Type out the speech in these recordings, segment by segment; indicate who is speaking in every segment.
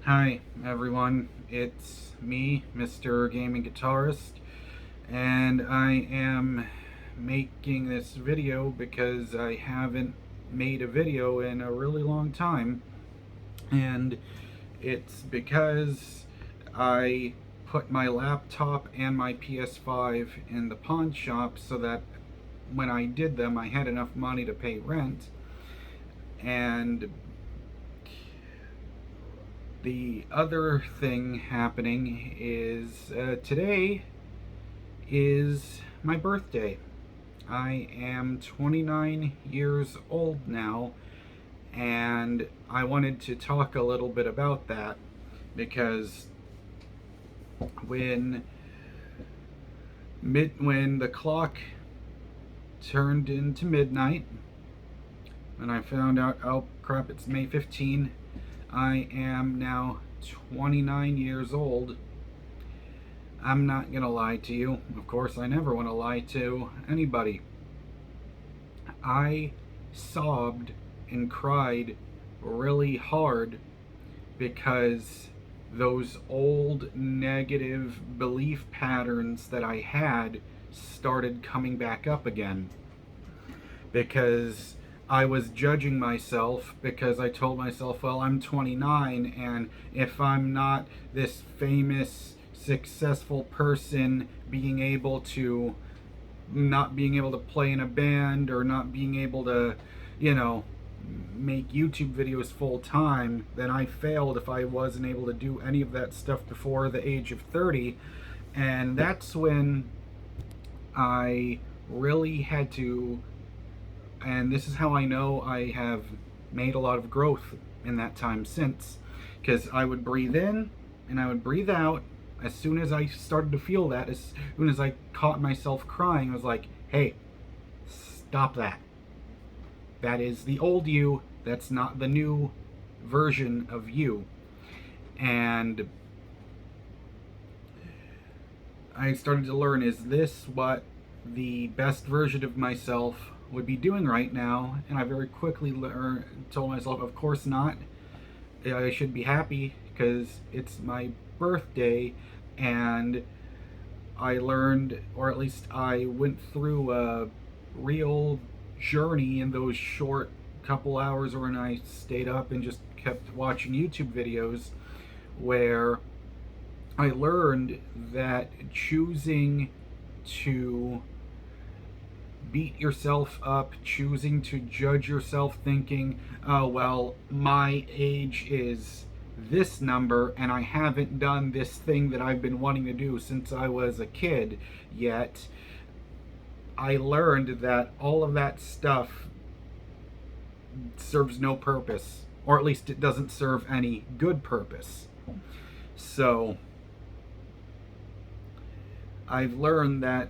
Speaker 1: Hi everyone, it's me, MrGamingGuitarist, and I am making this video because I haven't made a video in a really long time, and it's because I put my laptop and my PS5 in the pawn shop so that when I did them I had enough money to pay rent. And the other thing happening is today is my birthday. I am 29 years old now, and I wanted to talk a little bit about that because when when the clock turned into midnight, and I found out, oh crap, it's May 15, I am now 29 years old. I'm not gonna lie to you. Of course, I never want to lie to anybody. I sobbed and cried really hard because those old negative belief patterns that I had started coming back up again. Because I was judging myself because I told myself, well, I'm 29, and if I'm not this famous, successful person not being able to play in a band or not being able to, make YouTube videos full time, then I failed if I wasn't able to do any of that stuff before the age of 30. And that's when I really had to, and this is how I know I have made a lot of growth in that time since, because I would breathe in and I would breathe out. As soon as I started to feel that, as soon as I caught myself crying, I was like, hey, stop that. That is the old you. That's not the new version of you. And I started to learn, is this what the best version of myself would be doing right now? And I very quickly told myself, of course not. I should be happy because it's my birthday, and I learned, or at least I went through a real journey in those short couple hours when I stayed up and just kept watching YouTube videos, where I learned that choosing to beat yourself up, choosing to judge yourself, thinking, oh, well, my age is this number and I haven't done this thing that I've been wanting to do since I was a kid yet. I learned that all of that stuff serves no purpose, or at least it doesn't serve any good purpose. So I've learned that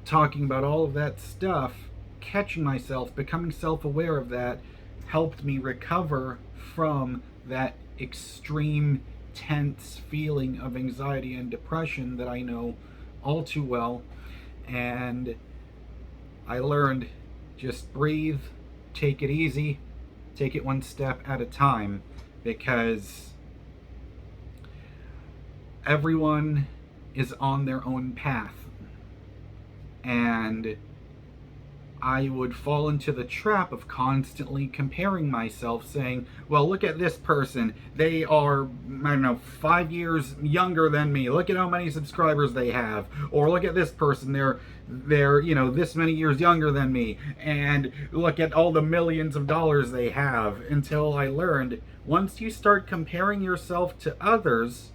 Speaker 1: talking about all of that stuff, catching myself, becoming self-aware of that, helped me recover from that extreme, tense feeling of anxiety and depression that I know all too well. And I learned, just breathe, take it easy, take it one step at a time, because everyone is on their own path. And I would fall into the trap of constantly comparing myself, saying, well, look at this person. They are, I don't know, 5 years younger than me. Look at how many subscribers they have. Or look at this person. They're this many years younger than me. And look at all the millions of dollars they have. Until I learned, once you start comparing yourself to others,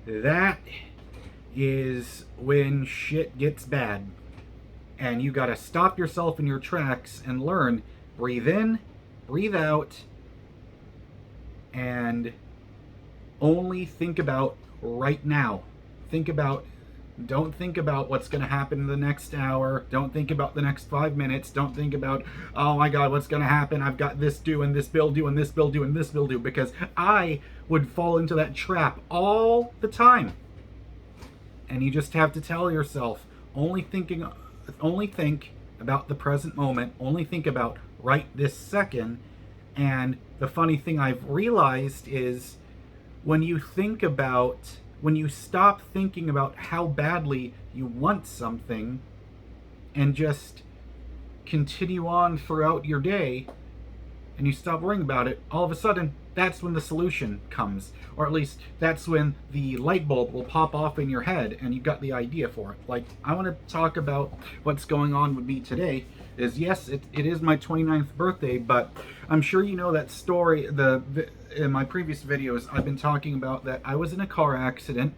Speaker 1: that is when shit gets bad. And you gotta stop yourself in your tracks and learn, breathe in, breathe out, and only think about right now. Don't think about what's gonna happen in the next hour. Don't think about the next 5 minutes. Don't think about, oh my God, what's gonna happen? I've got this due and this bill due and this bill due and this bill due, because I would fall into that trap all the time. And you just have to tell yourself, only think about the present moment, only think about right this second, And the funny thing I've realized is when you stop thinking about how badly you want something and just continue on throughout your day, and you stop worrying about it, all of a sudden, that's when the solution comes. Or at least, that's when the light bulb will pop off in your head and you've got the idea for it. Like, I want to talk about what's going on with me today. Is yes, it is my 29th birthday, but I'm sure you know that story. In my previous videos, I've been talking about that I was in a car accident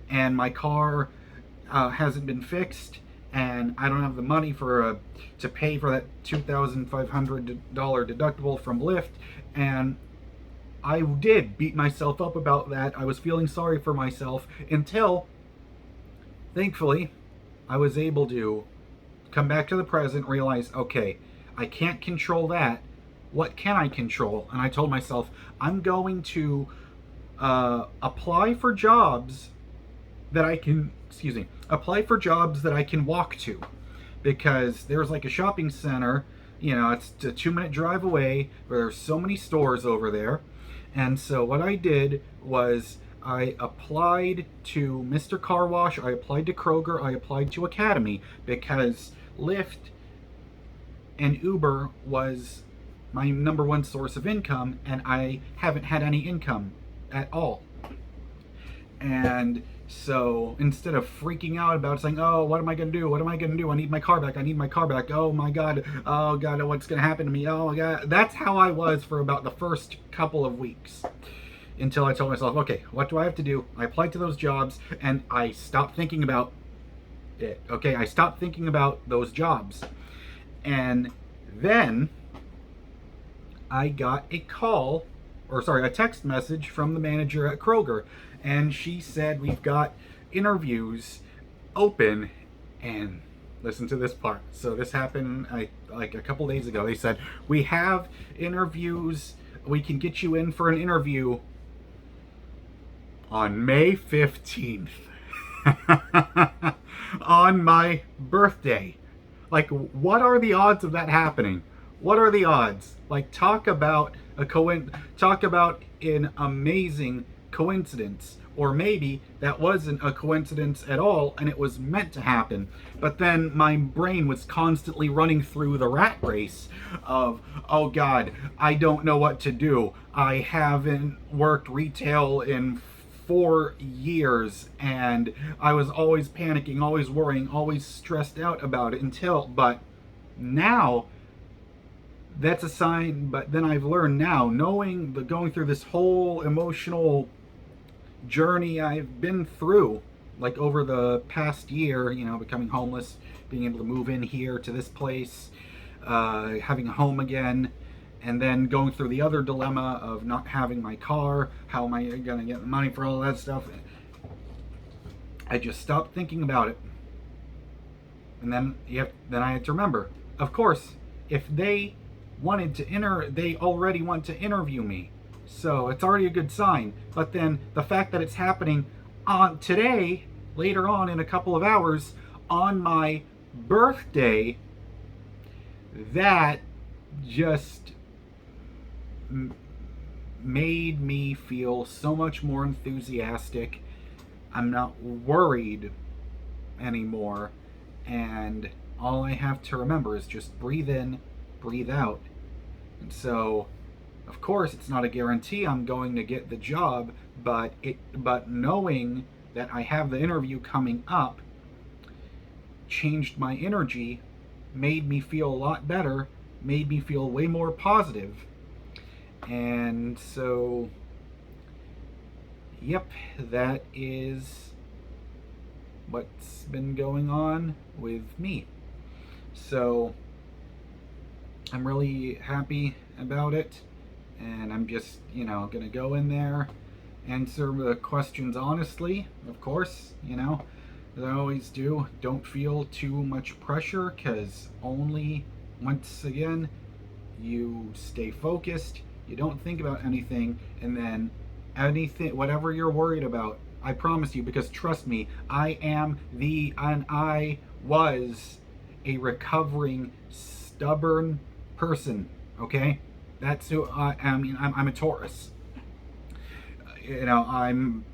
Speaker 1: and my car hasn't been fixed, and I don't have the money to pay for that $2,500 deductible from Lyft, and I did beat myself up about that. I was feeling sorry for myself until, thankfully, I was able to come back to the present, realize, okay, I can't control that. What can I control? And I told myself, I'm going to apply for jobs that I can, apply for jobs that I can walk to, because there's like a shopping center, it's a 2-minute drive away, where there's so many stores over there. And so what I did was I applied to Mr. Car Wash, I applied to Kroger, I applied to Academy, because Lyft and Uber was my #1 source of income, and I haven't had any income at all. And so instead of freaking out about saying, oh, what am I going to do? What am I going to do? I need my car back. I need my car back. Oh my God. Oh God, what's going to happen to me? Oh my God. That's how I was for about the first couple of weeks, until I told myself, okay, what do I have to do? I applied to those jobs and I stopped thinking about it. Okay, I stopped thinking about those jobs. And then I got a text message from the manager at Kroger, and she said, we've got interviews open. And listen to this part. So this happened like a couple days ago. They said, we have interviews, we can get you in for an interview on May 15th. On my birthday. Like, what are the odds of that happening? What are the odds? Like, talk about an amazing coincidence. Or maybe that wasn't a coincidence at all and it was meant to happen. But then my brain was constantly running through the rat race of, oh God, I don't know what to do. I haven't worked retail in 4 years, and I was always panicking, always worrying, always stressed out about it but now that's a sign. But then I've learned now, going through this whole emotional journey I've been through, like over the past year, becoming homeless, being able to move in here to this place, having a home again, and then going through the other dilemma of not having my car. How am I going to get the money for all that stuff? I just stopped thinking about it. And then I had to remember, of course, if they already want to interview me. So it's already a good sign. But then the fact that it's happening on today, later on in a couple of hours, on my birthday, that just made me feel so much more enthusiastic. I'm not worried anymore, and all I have to remember is just breathe in, breathe out. And so, of course, it's not a guarantee I'm going to get the job, but knowing that I have the interview coming up changed my energy, made me feel a lot better, made me feel way more positive. And so, yep, that is what's been going on with me. So I'm really happy about it, and I'm just, gonna go in there, answer the questions honestly, of course, as I always do. Don't feel too much pressure, because once again, you stay focused, you don't think about anything, and then whatever you're worried about, I promise you, because trust me, I was a recovering, stubborn person, okay? That's who I mean. I'm a Taurus. You know, I'm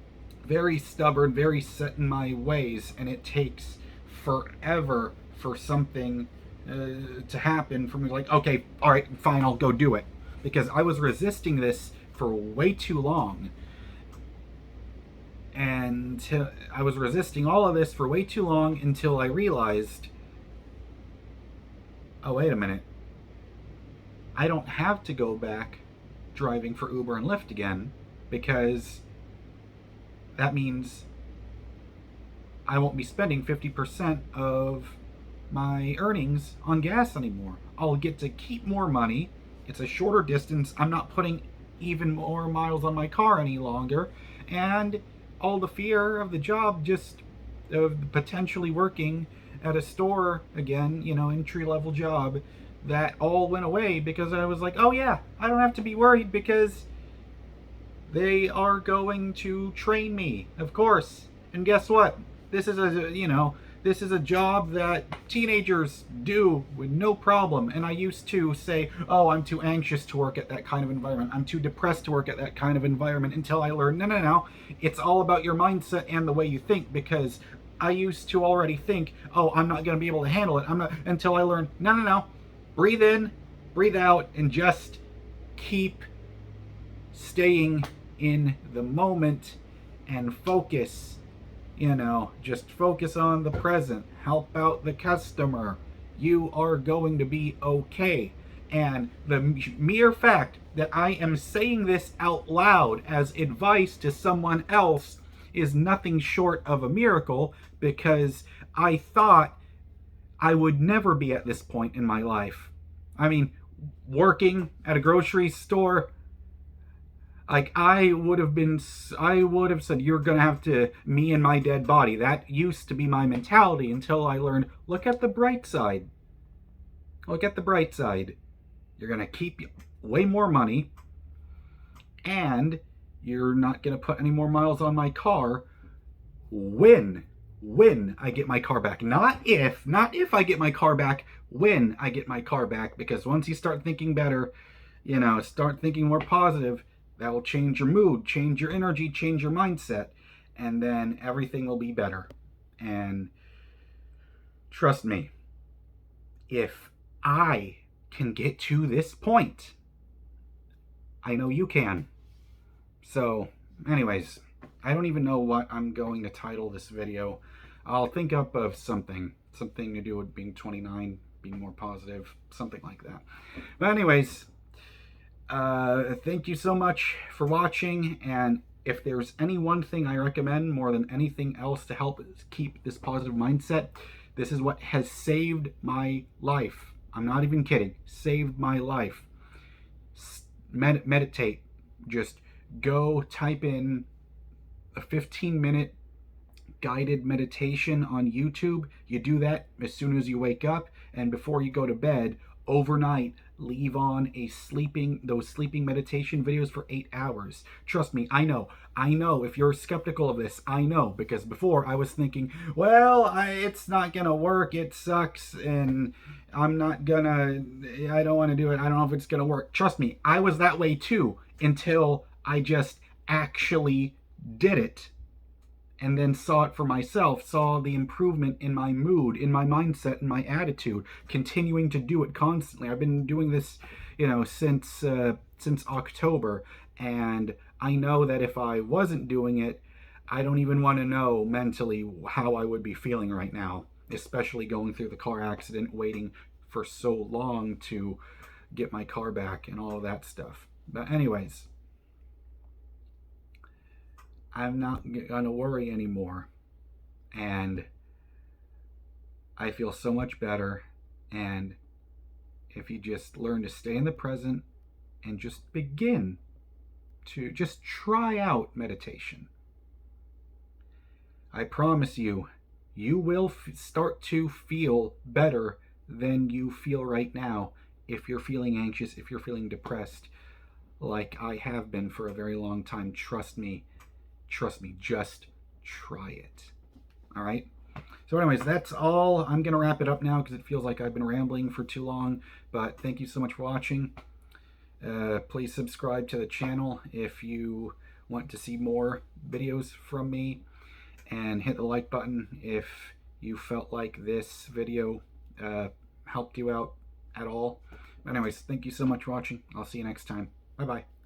Speaker 1: very stubborn, very set in my ways, and it takes forever for something to happen for me. Like, okay, all right, fine, I'll go do it, because I was resisting this for way too long, and I was resisting all of this for way too long until I realized, oh wait a minute, I don't have to go back driving for Uber and Lyft again, because that means I won't be spending 50% of my earnings on gas anymore. I'll get to keep more money. It's a shorter distance. I'm not putting even more miles on my car any longer. And all the fear of the job, just of potentially working at a store again, you know, entry level job, that all went away because I was like, oh yeah, I don't have to be worried because they are going to train me, of course. And guess what? This is this is a job that teenagers do with no problem. And I used to say, oh, I'm too anxious to work at that kind of environment. I'm too depressed to work at that kind of environment, until I learned, no. It's all about your mindset and the way you think, because I used to already think, oh, I'm not going to be able to handle it. Until I learned, no. Breathe in, breathe out, and just keep staying in the moment and focus. Just focus on the present. Help out the customer. You are going to be okay. And the mere fact that I am saying this out loud as advice to someone else is nothing short of a miracle, because I thought I would never be at this point in my life. I mean, working at a grocery store, like, I would have said, you're going to have to, me and my dead body. That used to be my mentality, until I learned, look at the bright side. Look at the bright side. You're going to keep way more money, and you're not going to put any more miles on my car when I get my car back. Not if I get my car back, when I get my car back. Because once you start thinking better, start thinking more positive, that will change your mood, change your energy, change your mindset, and then everything will be better. And trust me, if I can get to this point, I know you can. So, anyways, I don't even know what I'm going to title this video. I'll think up of something to do with being 29, being more positive, something like that. But anyways, thank you so much for watching, and if there's any one thing I recommend more than anything else to help keep this positive mindset, this is what has saved my life. I'm not even kidding. Saved my life. Meditate. Just go type in a 15-minute guided meditation on YouTube. You do that as soon as you wake up, and before you go to bed overnight, leave on those sleeping meditation videos for 8 hours. Trust me, I know. If you're skeptical of this, I know, because before I was thinking, well, it's not gonna work, it sucks, and I don't want to do it, I don't know if it's gonna work. Trust me, I was that way too, until I just actually did it, and then saw it for myself, saw the improvement in my mood, in my mindset, in my attitude, continuing to do it constantly. I've been doing this, since October, and I know that if I wasn't doing it, I don't even want to know mentally how I would be feeling right now, especially going through the car accident, waiting for so long to get my car back and all of that stuff. But anyways, I'm not gonna worry anymore, and I feel so much better. And if you just learn to stay in the present and just begin to just try out meditation, I promise you, you will start to feel better than you feel right now. If you're feeling anxious, if you're feeling depressed, like I have been for a very long time, trust me, just try it. All right? So anyways, that's all. I'm going to wrap it up now because it feels like I've been rambling for too long. But thank you so much for watching. Please subscribe to the channel if you want to see more videos from me, and hit the like button if you felt like this video helped you out at all. Anyways, thank you so much for watching. I'll see you next time. Bye bye.